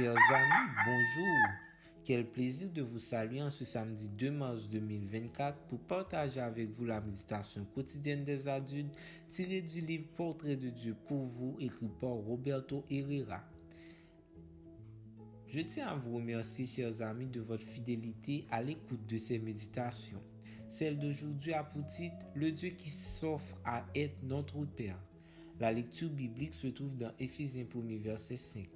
Chers amis, bonjour. Quel plaisir de vous saluer en ce samedi 2 mars 2024 pour partager avec vous la méditation quotidienne des adultes tirée du livre Portrait de Dieu pour vous, écrit par Roberto Herrera. Je tiens à vous remercier, chers amis, de votre fidélité à l'écoute de ces méditations. Celle d'aujourd'hui a pour titre « Le Dieu qui s'offre à être notre Père ». La lecture biblique se trouve dans Éphésiens 1 verset 5.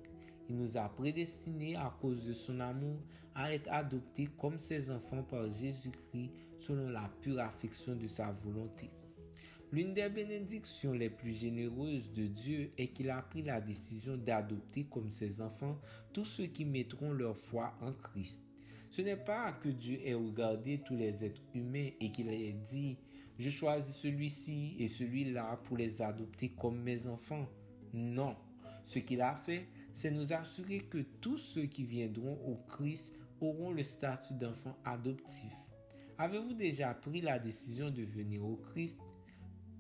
Il nous a prédestinés à cause de son amour à être adoptés comme ses enfants par Jésus-Christ selon la pure affection de sa volonté. L'une des bénédictions les plus généreuses de Dieu est qu'il a pris la décision d'adopter comme ses enfants tous ceux qui mettront leur foi en Christ. Ce n'est pas que Dieu ait regardé tous les êtres humains et qu'il ait dit « Je choisis celui-ci et celui-là pour les adopter comme mes enfants ». Non, ce qu'il a fait, c'est nous assurer que tous ceux qui viendront au Christ auront le statut d'enfant adoptif. Avez-vous déjà pris la décision de venir au Christ?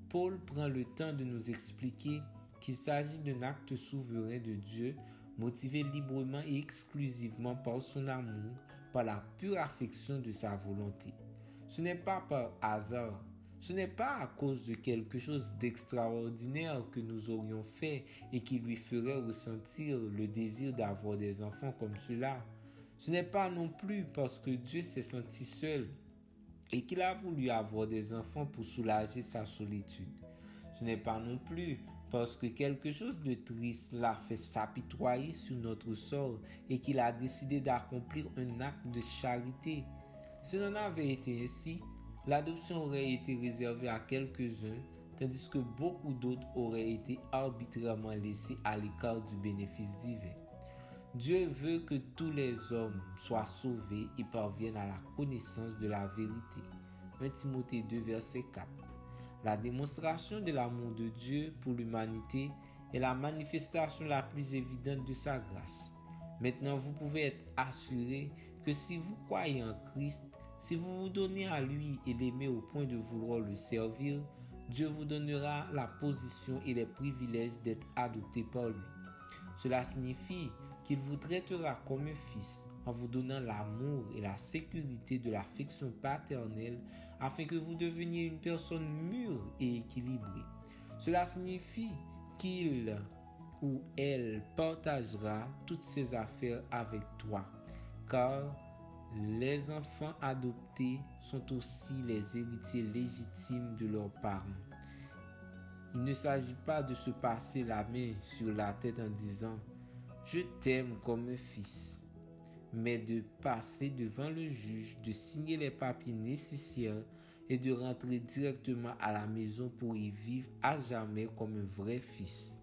Paul prend le temps de nous expliquer qu'il s'agit d'un acte souverain de Dieu, motivé librement et exclusivement par son amour, par la pure affection de sa volonté. Ce n'est pas par hasard, ce n'est pas à cause de quelque chose d'extraordinaire que nous aurions fait et qui lui ferait ressentir le désir d'avoir des enfants comme cela. Ce n'est pas non plus parce que Dieu s'est senti seul et qu'il a voulu avoir des enfants pour soulager sa solitude. Ce n'est pas non plus parce que quelque chose de triste l'a fait s'apitoyer sur notre sort et qu'il a décidé d'accomplir un acte de charité. Si n'en avait été ainsi, l'adoption aurait été réservée à quelques-uns, tandis que beaucoup d'autres auraient été arbitrairement laissés à l'écart du bénéfice divin. Dieu veut que tous les hommes soient sauvés et parviennent à la connaissance de la vérité. 1 Timothée 2, verset 4. La démonstration de l'amour de Dieu pour l'humanité est la manifestation la plus évidente de sa grâce. Maintenant, vous pouvez être assuré que si vous croyez en Christ, si vous vous donnez à lui et l'aimez au point de vouloir le servir, Dieu vous donnera la position et les privilèges d'être adopté par lui. Cela signifie qu'il vous traitera comme un fils en vous donnant l'amour et la sécurité de l'affection paternelle afin que vous deveniez une personne mûre et équilibrée. Cela signifie qu'il ou elle partagera toutes ses affaires avec toi, car les enfants adoptés sont aussi les héritiers légitimes de leurs parents. Il ne s'agit pas de se passer la main sur la tête en disant « Je t'aime comme un fils », mais de passer devant le juge, de signer les papiers nécessaires et de rentrer directement à la maison pour y vivre à jamais comme un vrai fils.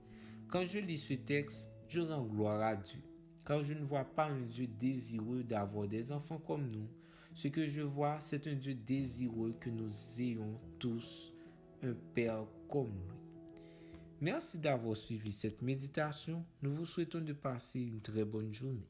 Quand je lis ce texte, je rends gloire à Dieu, car je ne vois pas un Dieu désireux d'avoir des enfants comme nous. Ce que je vois, c'est un Dieu désireux que nous ayons tous un Père comme lui. Merci d'avoir suivi cette méditation. Nous vous souhaitons de passer une très bonne journée.